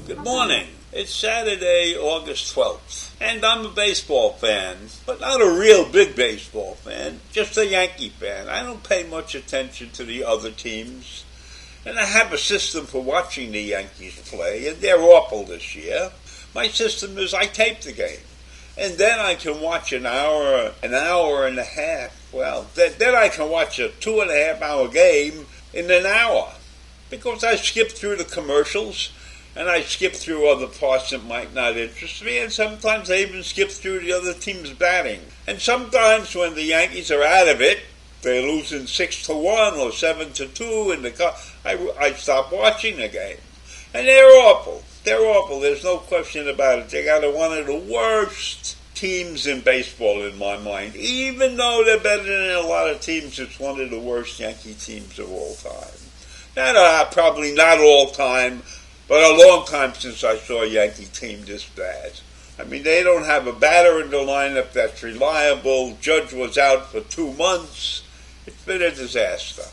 Good morning. It's Saturday, August 12th, and I'm a baseball fan, but not a real big baseball fan, just a Yankee fan. I don't pay much attention to the other teams, and I have a system for watching the Yankees play, and they're awful this year. My system is I tape the game, and then I can watch an hour and a half. Well, then I can watch a 2.5 hour game in an hour, because I skip through the commercials, and I skip through other parts that might not interest me, and sometimes I even skip through the other team's batting. And sometimes when the Yankees are out of it, they're losing 6-1 or 7-2 in the cup, I stop watching the game. And they're awful. They're awful. There's no question about it. They got one of the worst teams in baseball in my mind. Even though they're better than a lot of teams, it's one of the worst Yankee teams of all time. Probably not all time, but a long time since I saw a Yankee team this bad. I mean, they don't have a batter in the lineup that's reliable. Judge was out for 2 months. It's been a disaster.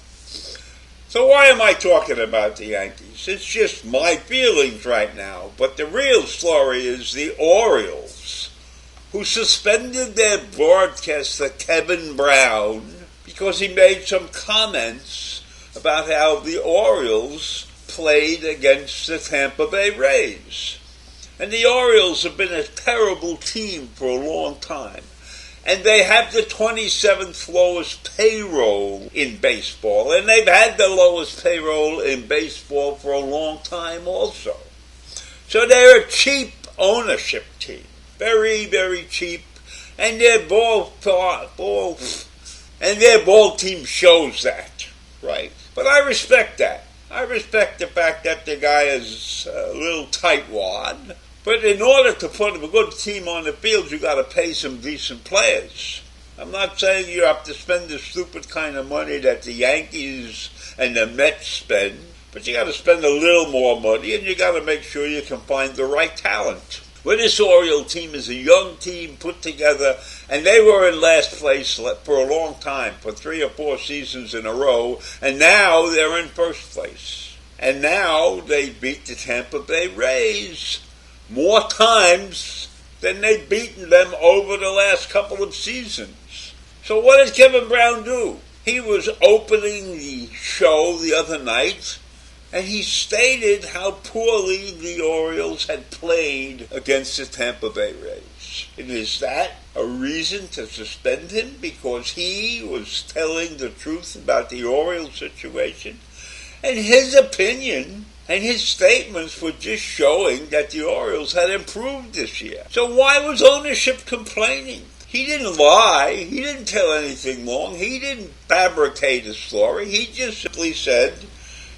So why am I talking about the Yankees? It's just my feelings right now. But the real story is the Orioles, who suspended their broadcaster, Kevin Brown, because he made some comments about how the Orioles played against the Tampa Bay Rays. And the Orioles have been a terrible team for a long time. And they have the 27th lowest payroll in baseball. And they've had the lowest payroll in baseball for a long time also. So they're a cheap ownership team. Very, very cheap. And their ball team shows that, right? But I respect that. I respect the fact that the guy is a little tightwad. But in order to put a good team on the field, you got to pay some decent players. I'm not saying you have to spend the stupid kind of money that the Yankees and the Mets spend, but you got to spend a little more money, and you got to make sure you can find the right talent. Well, this Oriole team is a young team put together, and they were in last place for a long time, for 3 or 4 seasons in a row, and now they're in first place. And now they beat the Tampa Bay Rays more times than they've beaten them over the last couple of seasons. So what did Kevin Brown do? He was opening the show the other night, and he stated how poorly the Orioles had played against the Tampa Bay Rays. And is that a reason to suspend him because he was telling the truth about the Orioles situation? And his opinion and his statements were just showing that the Orioles had improved this year. So why was ownership complaining? He didn't lie. He didn't tell anything wrong. He didn't fabricate a story. He just simply said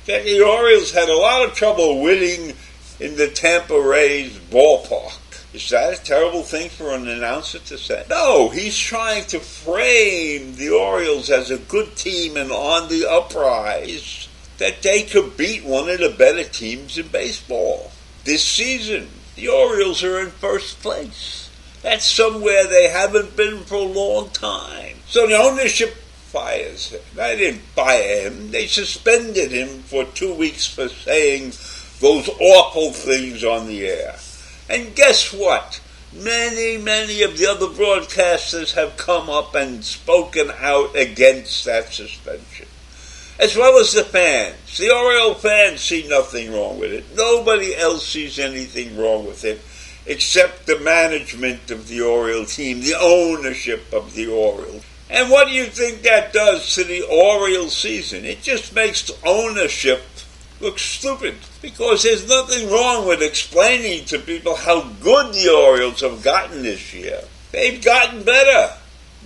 that the Orioles had a lot of trouble winning in the Tampa Rays ballpark. Is that a terrible thing for an announcer to say? No, he's trying to frame the Orioles as a good team and on the uprise, that they could beat one of the better teams in baseball. This season, the Orioles are in first place. That's somewhere they haven't been for a long time. So the ownership fires him. They didn't fire him. They suspended him for 2 weeks for saying those awful things on the air. And guess what? Many of the other broadcasters have come up and spoken out against that suspension, as well as the fans. The Oriole fans see nothing wrong with it. Nobody else sees anything wrong with it except the management of the Oriole team, the ownership of the Orioles. And what do you think that does to the Oriole season? It just makes ownership look stupid, because there's nothing wrong with explaining to people how good the Orioles have gotten this year. They've gotten better,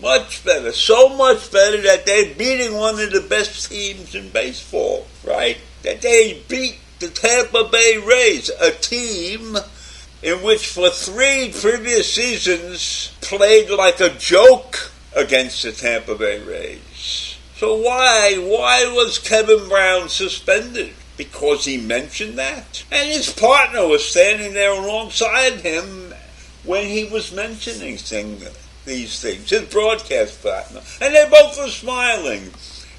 much better, so much better that they're beating one of the best teams in baseball, right? That they beat the Tampa Bay Rays, a team in which for 3 previous seasons played like a joke against the Tampa Bay Rays. So why was Kevin Brown suspended? Because he mentioned that? And his partner was standing there alongside him when he was mentioning these things, his broadcast partner. And they both were smiling.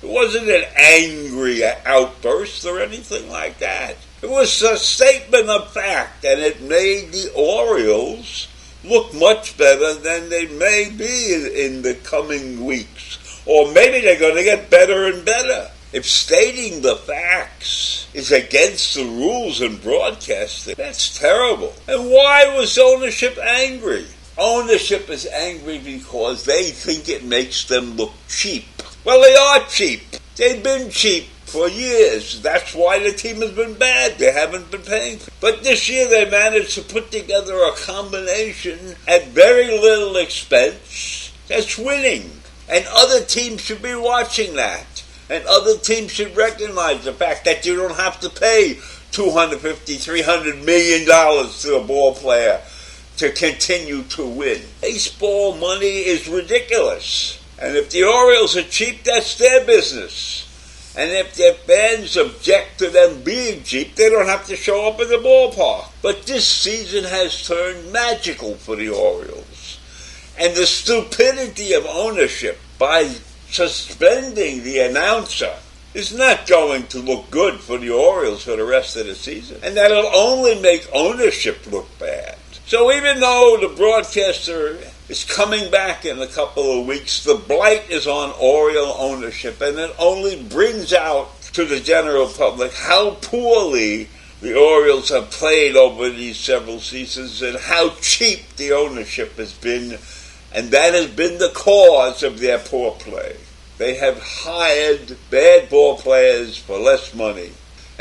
It wasn't an angry outburst or anything like that. It was a statement of fact, and it made the Orioles look much better than they may be in the coming weeks. Or maybe they're going to get better and better. If stating the facts is against the rules in broadcasting, that's terrible. And why was ownership angry? Ownership is angry because they think it makes them look cheap. Well, they are cheap. They've been cheap for years. That's why the team has been bad. They haven't been paying. But this year they managed to put together a combination at very little expense that's winning. And other teams should be watching that. And other teams should recognize the fact that you don't have to pay $250, $300 million to a ball player to continue to win. Baseball money is ridiculous. And if the Orioles are cheap, that's their business. And if their fans object to them being cheap, they don't have to show up in the ballpark. But this season has turned magical for the Orioles. And the stupidity of ownership by suspending the announcer is not going to look good for the Orioles for the rest of the season. And that'll only make ownership look bad. So even though the broadcaster is coming back in a couple of weeks, the blight is on Oriole ownership, and it only brings out to the general public how poorly the Orioles have played over these several seasons and how cheap the ownership has been, and that has been the cause of their poor play. They have hired bad ball players for less money.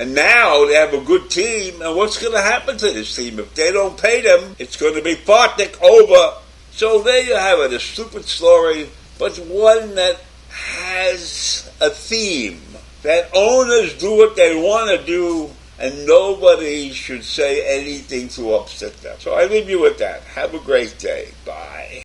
And now they have a good team, and what's going to happen to this team? If they don't pay them, it's going to be Fartik over. So there you have it, a stupid story, but one that has a theme. That owners do what they want to do, and nobody should say anything to upset them. So I leave you with that. Have a great day. Bye.